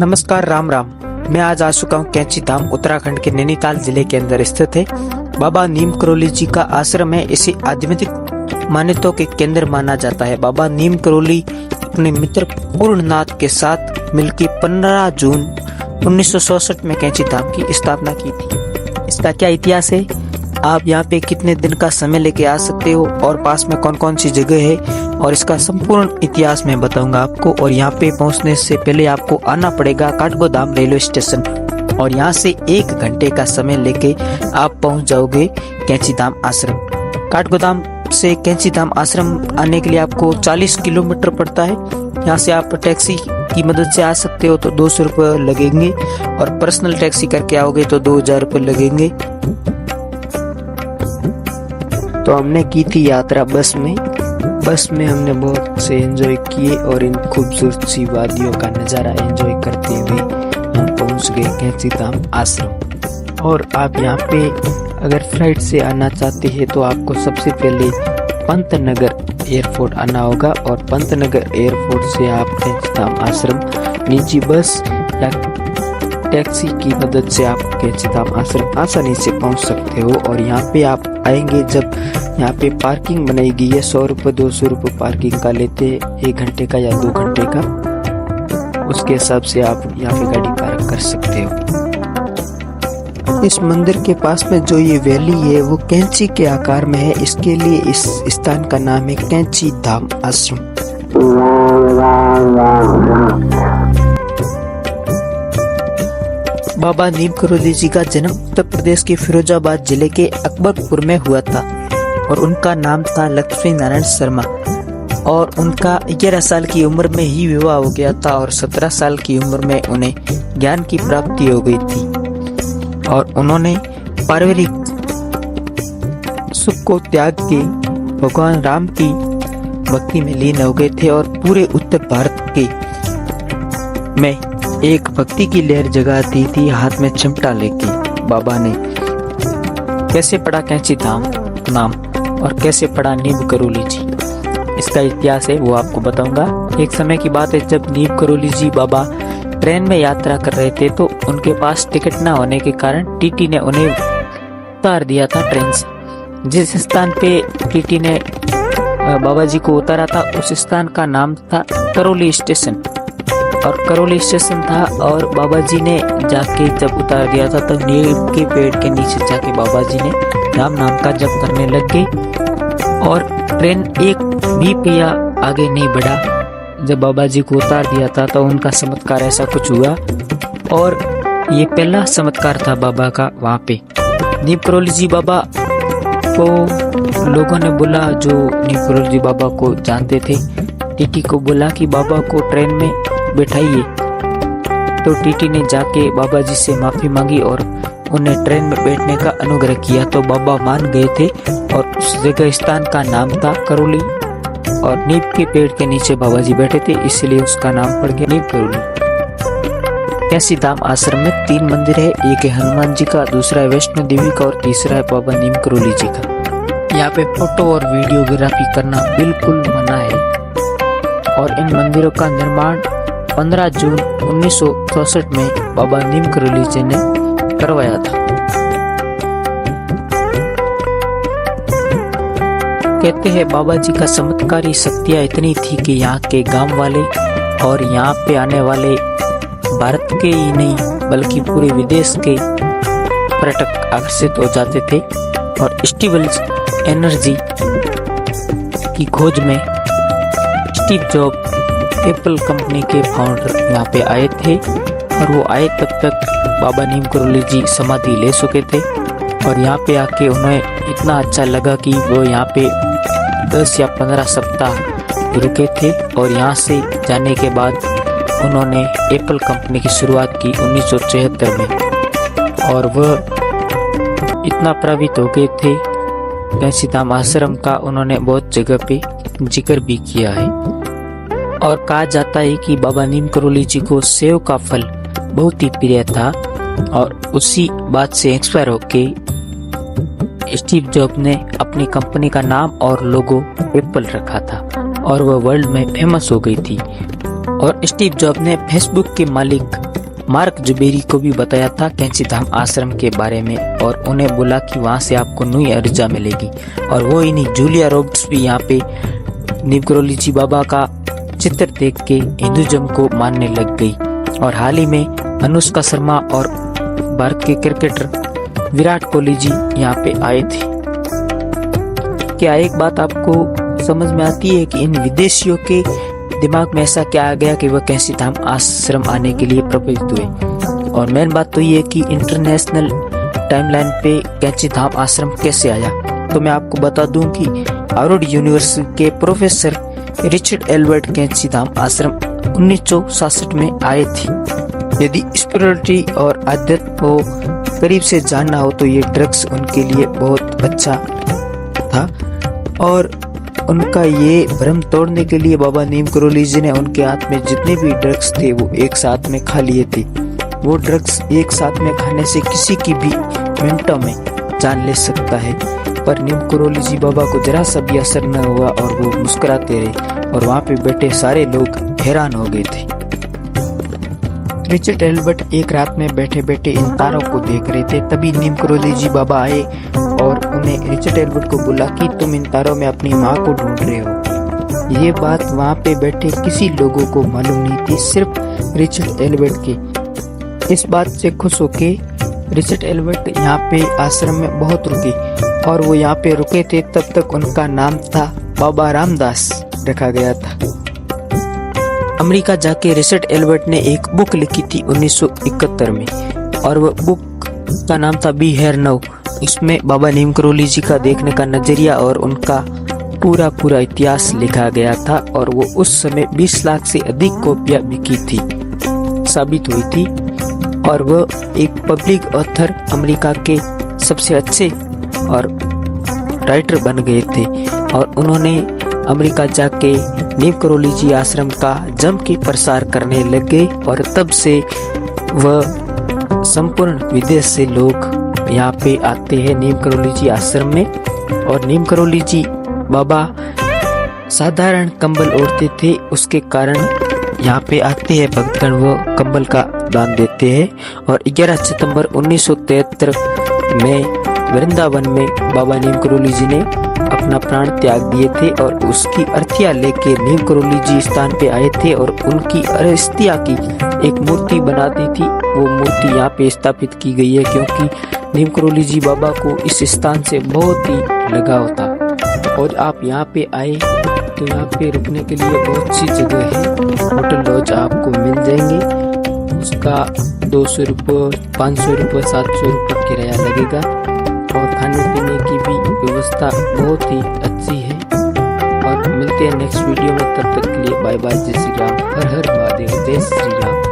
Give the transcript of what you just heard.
नमस्कार, राम राम। मैं आज आ चुका हूँ कैंची धाम, उत्तराखंड के नैनीताल जिले के अंदर स्थित है। बाबा नीम करोली जी का आश्रम है। इसे आध्यात्मिक मान्यताओं के केंद्र माना जाता है। बाबा नीम करोली अपने मित्र पूर्णनाथ के साथ मिलकर 15 जून 1967 में कैंची धाम की स्थापना की थी। इसका क्या इतिहास है, आप यहाँ पे कितने दिन का समय लेके आ सकते हो और पास में कौन कौन सी जगह है, और इसका संपूर्ण इतिहास मैं बताऊंगा आपको। और यहाँ पे पहुँचने से पहले आपको आना पड़ेगा काठगोदाम रेलवे स्टेशन, और यहाँ से 1 घंटे का समय लेके आप पहुँच जाओगे कैंची धाम आश्रम। काठगोदाम से कैंची धाम आश्रम आने के लिए आपको 40 किलोमीटर पड़ता है। यहाँ से आप टैक्सी की मदद से आ सकते हो तो 200 रुपये लगेंगे, और पर्सनल टैक्सी करके आओगे तो 2000 रुपये लगेंगे। तो हमने की थी यात्रा बस में हमने बहुत से एंजॉय किए, और इन खूबसूरत सी वादियों का नज़ारा एंजॉय करते हुए हम पहुंच गए कैंची धाम आश्रम। और आप यहाँ पे अगर फ्लाइट से आना चाहते हैं तो आपको सबसे पहले पंतनगर एयरपोर्ट आना होगा, और पंतनगर एयरपोर्ट से आप कैंची धाम आश्रम निजी बस या टैक्सी की मदद से आप कैंची धाम आश्रम आसानी से पहुंच सकते हो। और यहाँ पे आप आएंगे जब यहाँ पे पार्किंग बनाएगी, ये 100 रुपये 200 रुपये पार्किंग का लेते हैं, 1 घंटे का या 2 घंटे का। उसके हिसाब से आप यहाँ पे गाड़ी पार्क कर सकते हो। इस मंदिर के पास में जो ये वैली है वो कैंची के आकार में है, इसके लिए इस स्थान का नाम है कैंची धाम आश्रम। बाबा नीम करोली जी का जन्म उत्तर प्रदेश के फिरोजाबाद जिले के अकबरपुर में हुआ था, और उनका नाम था लक्ष्मी नारायण शर्मा। और उनका 11 साल की उम्र में ही विवाह हो गया था, और 17 साल की उम्र में उन्हें ज्ञान की प्राप्ति हो गई थी, और उन्होंने पारिवारिक सुख को त्याग के भगवान राम की भक्ति में लीन हो गए थे। और पूरे उत्तर भारत के में एक भक्ति की लहर जगा दी थी, हाथ में चिमटा लेके। बाबा ने कैसे पढ़ा कैंची धाम नाम, और कैसे पढ़ा नीम करोली जी, इसका इतिहास है वो आपको बताऊंगा। एक समय की बात है, जब नीम करोली जी बाबा ट्रेन में यात्रा कर रहे थे तो उनके पास टिकट ना होने के कारण टीटी ने उन्हें उतार दिया था ट्रेन से। जिस स्थान पे टीटी ने बाबा जी को उतारा था उस स्थान का नाम था करोली स्टेशन, और करोली स्टेशन था। और बाबा जी ने जाके जब उतार दिया था तब नीम के पेड़ के नीचे जाके बाबा जी ने राम नाम का जप करने लग गए, और ट्रेन एक भी पहिया आगे नहीं बढ़ा। जब बाबा जी को उतार दिया था तो उनका चमत्कार ऐसा कुछ हुआ, और ये पहला चमत्कार था बाबा का वहाँ पे। नीम करोली जी बाबा को लोगों ने बोला, जो नीम करोली जी बाबा को जानते थे, टीटी को बोला कि बाबा को ट्रेन में बैठाइए। तो टीटी ने जाके बाबा जी से माफी मांगी और उन्हें ट्रेन में बैठने का अनुग्रह किया। तो बाबा मान गए थे, और उस जगह स्थान का नाम था करोली, और नीम के पेड़ के नीचे बाबा जी बैठे थे, इसलिए उसका नाम पड़ गया नीम करोली। कैंची धाम आश्रम में 3 मंदिर है, एक है हनुमान जी का, दूसरा है वैष्णो देवी का, और तीसरा है बाबा नीम करोली जी का। यहाँ पे फोटो और वीडियोग्राफी करना बिल्कुल मना है, और इन मंदिरों का निर्माण 15 जून 1964 में बाबा नीम करोली जी ने करवाया था। कहते हैं बाबा जी का चमत्कारी शक्तियाँ इतनी थी कि यहाँ के गांव वाले और यहाँ पे आने वाले भारत के ही नहीं बल्कि पूरे विदेश के पर्यटक आकर्षित हो जाते थे। और स्टीबल एनर्जी की खोज में स्टीव जॉब एप्पल कंपनी के फाउंडर यहाँ पे आए थे, और वो आए तब तक बाबा नीम करोली जी समाधि ले चुके थे। और यहाँ पे आके उन्हें इतना अच्छा लगा कि वो यहाँ पे 10 या 15 सप्ताह रुके थे, और यहाँ से जाने के बाद उन्होंने एप्पल कंपनी की शुरुआत की 1976 में। और वह इतना प्रभावित हो गए थे कैंची धाम आश्रम का, उन्होंने बहुत जगह पे जिक्र भी किया है। और कहा जाता है कि बाबा नीम करोली जी को सेव का फल बहुत ही प्रिय था, और उसी बात से इंस्पायर होके स्टीव जॉब ने अपनी कंपनी का नाम और लोगो एप्पल रखा था, और वह वर्ल्ड में फेमस हो गई थी। और स्टीव जॉब ने फेसबुक के मालिक मार्क जुबेरी को भी बताया था कैंची धाम आश्रम के बारे में और उन्हें बोला कि वहाँ से आपको नई ऊर्जा मिलेगी। और वो ही नहीं, जूलिया रॉबर्ट्स भी यहाँ पे नीम करोली जी बाबा का चित्र देख के हिंदुइज्म को मानने लग गई। और हाल ही में अनुष्का शर्मा और भारत के क्रिकेटर विराट कोहली जी यहाँ पे आए थे। क्या एक बात आपको समझ में आती है कि इन विदेशियों के दिमाग में ऐसा क्या आ गया कि वह कैंची धाम आश्रम आने के लिए प्रभावित हुए? और मेन बात तो ये कि इंटरनेशनल टाइमलाइन पे कैंची धाम आश्रम कैसे आया, तो मैं आपको बता दूं कि हार्वर्ड यूनिवर्सिटी के प्रोफेसर रिचर्ड एल्बर्ट कैंची धाम आश्रम 1966 में आए थे। यदि स्पिरिचुअलिटी और आध्यात्म को करीब से जानना हो तो ये ड्रग्स उनके लिए बहुत अच्छा था। और उनका ये भ्रम तोड़ने के लिए बाबा नीम करोली जी ने उनके हाथ में जितने भी ड्रग्स थे वो एक साथ में खा लिए थे। वो ड्रग्स एक साथ में खाने से किसी की भी मिनटों में जान ले सकता है, पर नीम करोली जी बाबा को जरा सा भी असर न हुआ और वो मुस्कुराते रहे और वहाँ पे बैठे सारे लोग हैरान हो गए थे। रिचर्ड एल्बर्ट एक रात में बैठे बैठे इन तारों को देख रहे थे, तभी नीम करोली जी बाबा आए और उन्हें रिचर्ड एल्बर्ट को बोला कि तुम इन तारों में अपनी माँ को ढूंढ रहे हो। ये बात वहाँ पे बैठे किसी लोगों को मालूम नहीं थी, सिर्फ रिचर्ड एल्बर्ट के। इस बात से खुश होके रिचर्ड एल्बर्ट यहाँ पे आश्रम में बहुत रुके और वो यहाँ पे रुके थे तब तक उनका नाम था बाबा रामदास रखा गया था। अमेरिका जाके रिचर्ड एल्बर्ट ने एक बुक लिखी थी 1971 में और वह बुक का नाम था बी हियर नाउ। उसमें बाबा नीम करोली जी का देखने का नजरिया और उनका पूरा इतिहास लिखा गया था और वो उस समय 20 लाख से अधिक कॉपियां बिकी थी साबित हुई थी और वह एक पब्लिक ऑथर अमेरिका के सबसे अच्छे और राइटर बन गए थे। और उन्होंने अमेरिका जाके नीम करोली जी आश्रम का जम के प्रसार करने लग गए और तब से वह संपूर्ण विदेश से लोग यहाँ पे आते हैं नीम करोली जी आश्रम में। और नीम करोली जी बाबा साधारण कंबल ओढ़ते थे, उसके कारण यहाँ पे आते हैं भक्तगण, वो कंबल का दान देते हैं। और 11 सितंबर 1973 में वृंदावन में बाबा नीम करोली जी ने अपना प्राण त्याग दिए थे और उसकी अर्थिया लेके नीम करोली जी स्थान पे आए थे और उनकी अर्थिया की एक मूर्ति बना दी थी। वो मूर्ति यहाँ पे स्थापित की गई है क्योंकि नीम करोली जी बाबा को इस स्थान से बहुत ही लगाव था। और आप यहाँ पे आए तो यहाँ पे रुकने के लिए बहुत सी जगह है, होटल लॉज आपको मिल जाएंगे। उसका 200 रुपये, 500 रुपये, 700 रुपये किराया लगेगा और खाने पीने की भी व्यवस्था बहुत ही अच्छी है। और मिलते हैं नेक्स्ट वीडियो में, तब तक के लिए बाय बाय, जय श्री राम, हर हर महादेव, जय श्री राम।